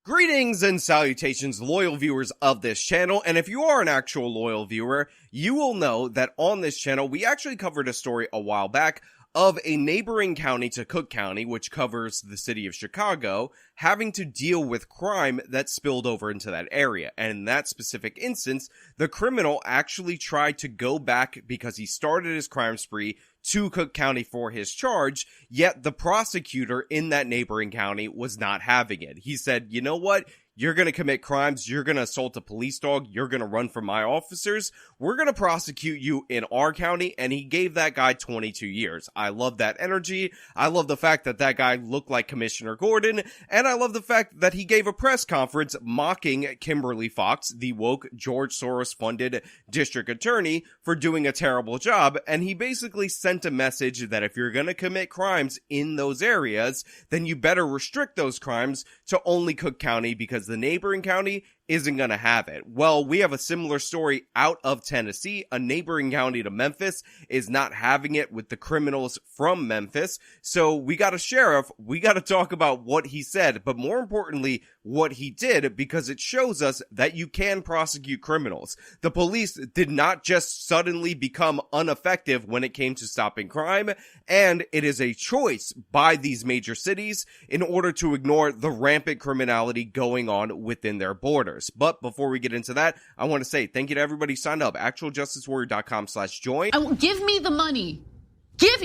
Greetings and salutations, loyal viewers of this channel, and if you are an actual loyal viewer, you will know that on this channel we actually covered a story a while back of a neighboring county to Cook County, which covers the city of Chicago, having to deal with crime that spilled over into that area. And in that specific instance, the criminal actually tried to go back because he started his crime spree to Cook County for his charge, yet the prosecutor in that neighboring county was not having it. He said, you know what? You're going to commit crimes, you're going to assault a police dog, you're going to run from my officers, we're going to prosecute you in our county, and he gave that guy 22 years. I love that energy, I love the fact that that guy looked like Commissioner Gordon, and I love the fact that he gave a press conference mocking Kimberly Fox, the woke George Soros-funded district attorney, for doing a terrible job, and he basically sent a message that if you're going to commit crimes in those areas, then you better restrict those crimes to only Cook County, because the neighboring county isn't going to have it. Well, we have a similar story out of Tennessee. A neighboring county to Memphis is not having it with the criminals from Memphis. So we got a sheriff. We got to talk about what he said, but more importantly, what he did, because it shows us that you can prosecute criminals. The police did not just suddenly become ineffective when it came to stopping crime, and it is a choice by these major cities in order to ignore the rampant criminality going on within their borders. But before we get into that, I want to say thank you to everybody who signed up. actualjusticewarrior.com/join. Give me the money. Give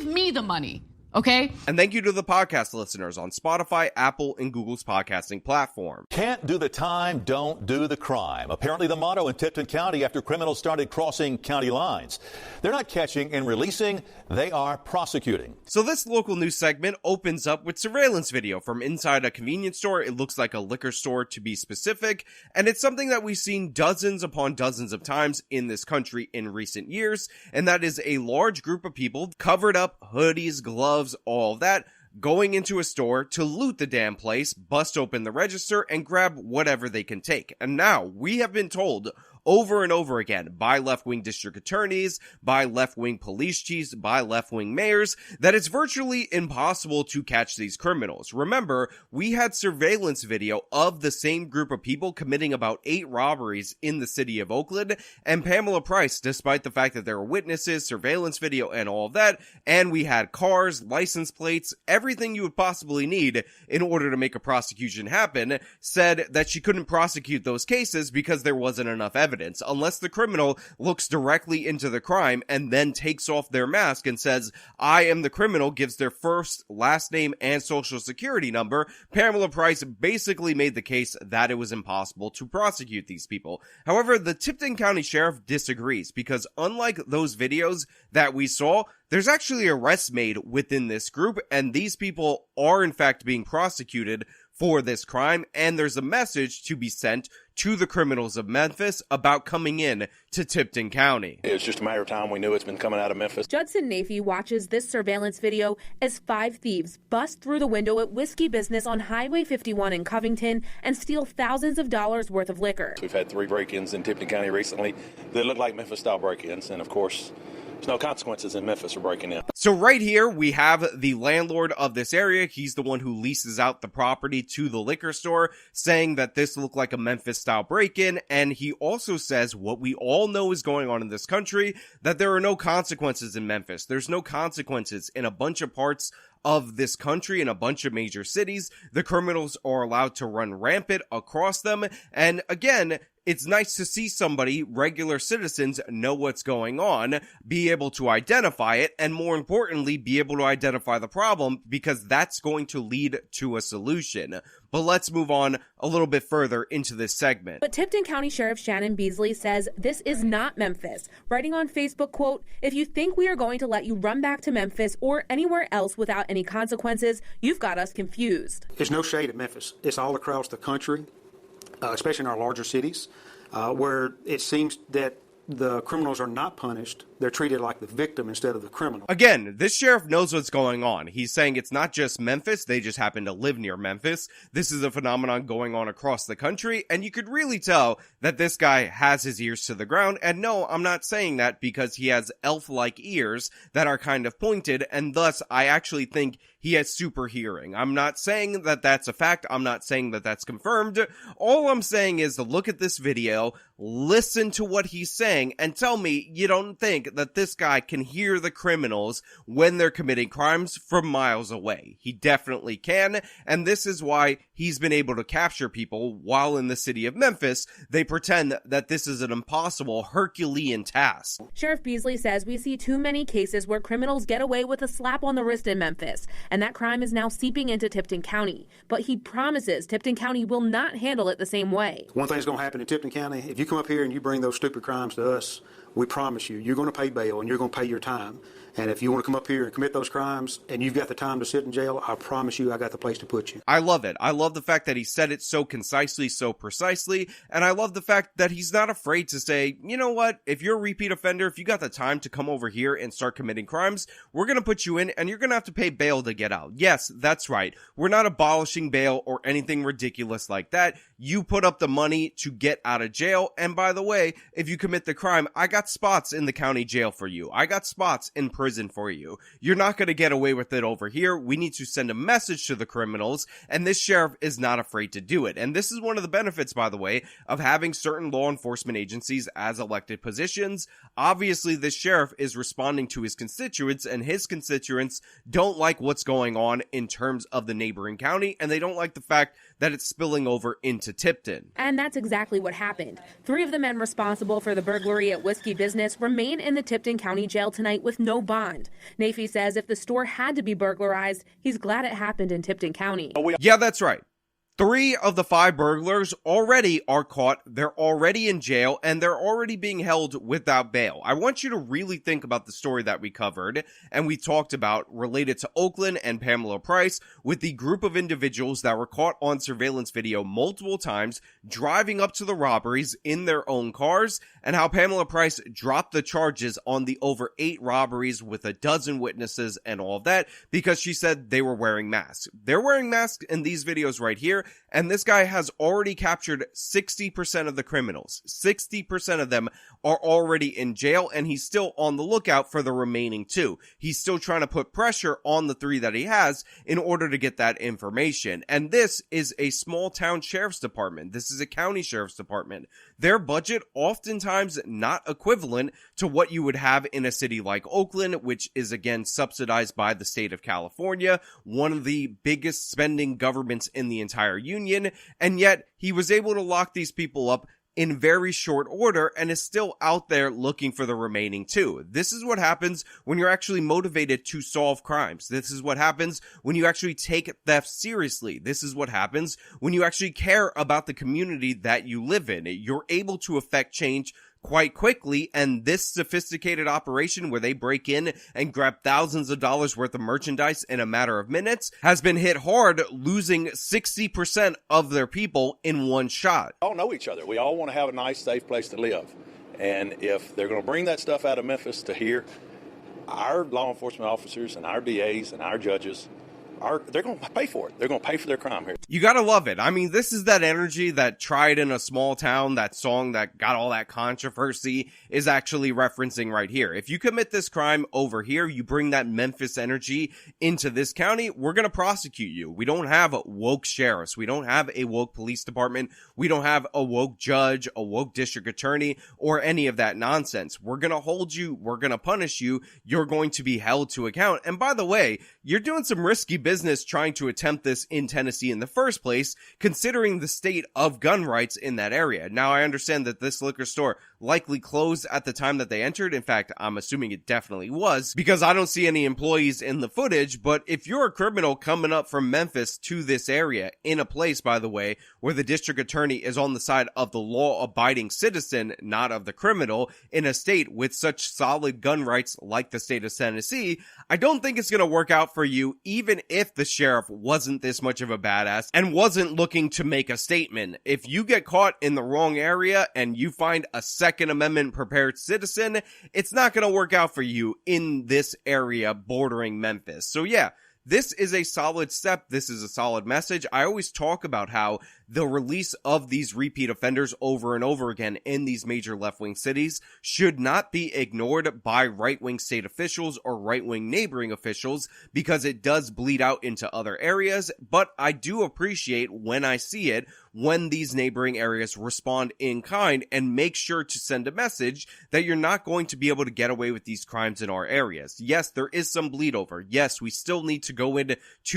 me the money. Okay? And thank you to the podcast listeners on Spotify, Apple, and Google's podcasting platform. Can't do the time, don't do the crime. Apparently the motto in Tipton County after criminals started crossing county lines. They're not catching and releasing, they are prosecuting. So this local news segment opens up with surveillance video from inside a convenience store. It looks like a liquor store to be specific, and it's something that we've seen dozens upon dozens of times in this country in recent years, and that is a large group of people covered up, hoodies, gloves, all of that, going into a store to loot the damn place, bust open the register, and grab whatever they can take. And now, we have been told over and over again by left-wing district attorneys, by left-wing police chiefs, by left-wing mayors, that it's virtually impossible to catch these criminals. Remember, we had surveillance video of the same group of people committing about 8 robberies in the city of Oakland, and Pamela Price, despite the fact that there were witnesses, surveillance video, and all of that, and we had cars, license plates, everything you would possibly need in order to make a prosecution happen, said that she couldn't prosecute those cases because there wasn't enough evidence. Unless the criminal looks directly into the crime and then takes off their mask and says, I am the criminal, gives their first, last name, and social security number, Pamela Price basically made the case that it was impossible to prosecute these people. However, the Tipton County Sheriff disagrees, because unlike those videos that we saw, there's actually arrests made within this group, and these people are in fact being prosecuted for this crime, and there's a message to be sent to the criminals of Memphis about coming in to Tipton County. It was just a matter of time. We knew it's been coming out of Memphis. Judson Nafee watches this surveillance video as 5 thieves bust through the window at Whiskey Business on Highway 51 in Covington and steal thousands of dollars worth of liquor. We've had 3 break-ins in Tipton County recently that look like Memphis-style break-ins, and of course, there's no consequences in Memphis for breaking in. So right here, we have the landlord of this area. He's the one who leases out the property to the liquor store, saying that this looked like a Memphis-style break-in. And he also says what we all know is going on in this country, that there are no consequences in Memphis. There's no consequences in a bunch of parts of this country, in a bunch of major cities. The criminals are allowed to run rampant across them. And again, it's nice to see somebody, regular citizens, know what's going on, be able to identify it, and more importantly, be able to identify the problem, because that's going to lead to a solution. But let's move on a little bit further into this segment. But Tipton County Sheriff Shannon Beasley says this is not Memphis, writing on Facebook, quote, "If you think we are going to let you run back to Memphis or anywhere else without any consequences, you've got us confused." There's no shade at Memphis. It's all across the country, especially in our larger cities, where it seems that the criminals are not punished. They're treated like the victim instead of the criminal. Again, this sheriff knows what's going on. He's saying it's not just Memphis, they just happen to live near Memphis. This is a phenomenon going on across the country, and you could really tell that this guy has his ears to the ground. And no, I'm not saying that because he has elf-like ears that are kind of pointed, and thus I actually think he has super hearing. I'm not saying that that's a fact. I'm not saying that that's confirmed. All I'm saying is to look at this video, listen to what he's saying, and tell me you don't think that this guy can hear the criminals when they're committing crimes from miles away. He definitely can, and this is why he's been able to capture people while in the city of Memphis. They pretend that this is an impossible Herculean task. Sheriff Beasley says we see too many cases where criminals get away with a slap on the wrist in Memphis, and that crime is now seeping into Tipton County. But he promises Tipton County will not handle it the same way. One thing's going to happen in Tipton County. If you come up here and you bring those stupid crimes to us, we promise you, you're going to pay bail and you're going to pay your time. And if you want to come up here and commit those crimes and you've got the time to sit in jail, I promise you I got the place to put you. I love it. I love the fact that he said it so concisely, so precisely. And I love the fact that he's not afraid to say, you know what? If you're a repeat offender, if you got the time to come over here and start committing crimes, we're going to put you in and you're going to have to pay bail to get out. Yes, that's right. We're not abolishing bail or anything ridiculous like that. You put up the money to get out of jail. And by the way, if you commit the crime, I got spots in the county jail for you. I got spots in prison for you. You're not going to get away with it over here. We need to send a message to the criminals, and this sheriff is not afraid to do it. And this is one of the benefits, by the way, of having certain law enforcement agencies as elected positions. Obviously, this sheriff is responding to his constituents, and his constituents don't like what's going on in terms of the neighboring county, and they don't like the fact that it's spilling over into Tipton. And that's exactly what happened. 3 of the men responsible for the burglary at Whiskey Business remain in the Tipton County Jail tonight with no bond. Nafy says if the store had to be burglarized, he's glad it happened in Tipton County. Yeah, that's right. 3 of the 5 burglars already are caught, they're already in jail, and they're already being held without bail. I want you to really think about the story that we covered and we talked about related to Oakland and Pamela Price with the group of individuals that were caught on surveillance video multiple times driving up to the robberies in their own cars, and how Pamela Price dropped the charges on the over 8 robberies with a dozen witnesses and all of that because she said they were wearing masks. They're wearing masks in these videos right here. And this guy has already captured 60% of the criminals. 60% of them are already in jail, and he's still on the lookout for the remaining 2. He's still trying to put pressure on the 3 that he has in order to get that information. And this is a small town sheriff's department. This is a county sheriff's department. Their budget oftentimes not equivalent to what you would have in a city like Oakland, which is again subsidized by the state of California, one of the biggest spending governments in the entire union, and yet he was able to lock these people up in very short order and is still out there looking for the remaining 2. This is what happens when you're actually motivated to solve crimes. This is what happens when you actually take theft seriously. This is what happens when you actually care about the community that you live in. You're able to affect change quite quickly, and this sophisticated operation where they break in and grab thousands of dollars worth of merchandise in a matter of minutes has been hit hard, losing 60% of their people in one shot. We all know each other. We all want to have a nice, safe place to live. And if they're going to bring that stuff out of Memphis to here, our law enforcement officers and our DAs and our judges they're going to pay for it. They're going to pay for their crime here. You gotta love it. I mean, this is that energy that Tried in a Small Town, that song that got all that controversy, is actually referencing right here. If you commit this crime over here, you bring that Memphis energy into this county, we're gonna prosecute you. We don't have woke sheriffs. We don't have a woke police department. We don't have a woke judge, a woke district attorney, or any of that nonsense. We're gonna hold you. We're gonna punish you. You're going to be held to account. And by the way, you're doing some risky business trying to attempt this in Tennessee in the first place, considering the state of gun rights in that area. Now, I understand that this liquor store likely closed at the time that they entered. In fact, I'm assuming it definitely was, because I don't see any employees in the footage. But if you're a criminal coming up from Memphis to this area, in a place, by the way, where the district attorney is on the side of the law-abiding citizen, not of the criminal, in a state with such solid gun rights like the state of Tennessee, I don't think it's going to work out for you, even if the sheriff wasn't this much of a badass and wasn't looking to make a statement. If you get caught in the wrong area and you find a Second Amendment prepared citizen, it's not going to work out for you in this area bordering Memphis. So yeah, this is a solid step. This is a solid message. I always talk about how the release of these repeat offenders over and over again in these major left-wing cities should not be ignored by right-wing state officials or right-wing neighboring officials, because it does bleed out into other areas. But I do appreciate when I see it, when these neighboring areas respond in kind and make sure to send a message that you're not going to be able to get away with these crimes in our areas. Yes, there is some bleed over. Yes, we still need to go into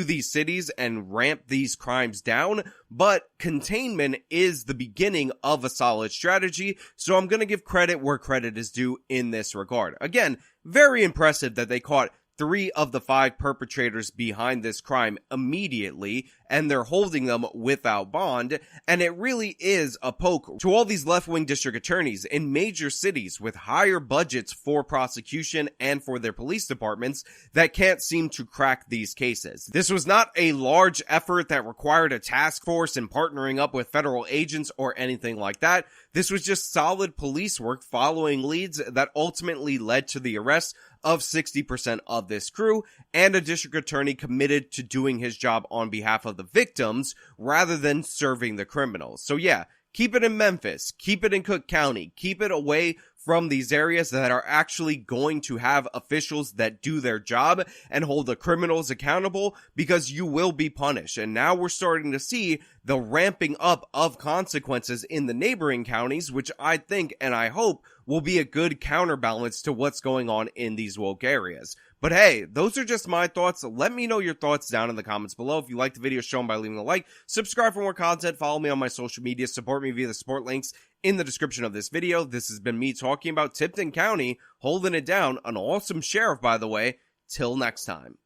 these cities and ramp these crimes down, but containment is the beginning of a solid strategy, so I'm going to give credit where credit is due in this regard. Again, very impressive that they caught 3 of the 5 perpetrators behind this crime immediately, and they're holding them without bond. And it really is a poke to all these left-wing district attorneys in major cities with higher budgets for prosecution and for their police departments that can't seem to crack these cases. This was not a large effort that required a task force and partnering up with federal agents or anything like that. This was just solid police work following leads that ultimately led to the arrest of 60% of this crew, and a district attorney committed to doing his job on behalf of the victims rather than serving the criminals. So yeah, keep it in Memphis, keep it in Cook County, keep it away from these areas that are actually going to have officials that do their job and hold the criminals accountable, because you will be punished. And now we're starting to see the ramping up of consequences in the neighboring counties, which I think and I hope will be a good counterbalance to what's going on in these woke areas. But hey, those are just my thoughts. Let me know your thoughts down in the comments below. If you like the video, show them by leaving a like, subscribe for more content, follow me on my social media, support me via the support links in the description of this video. This has been me talking about Tipton County, holding it down, an awesome sheriff, by the way. Till next time.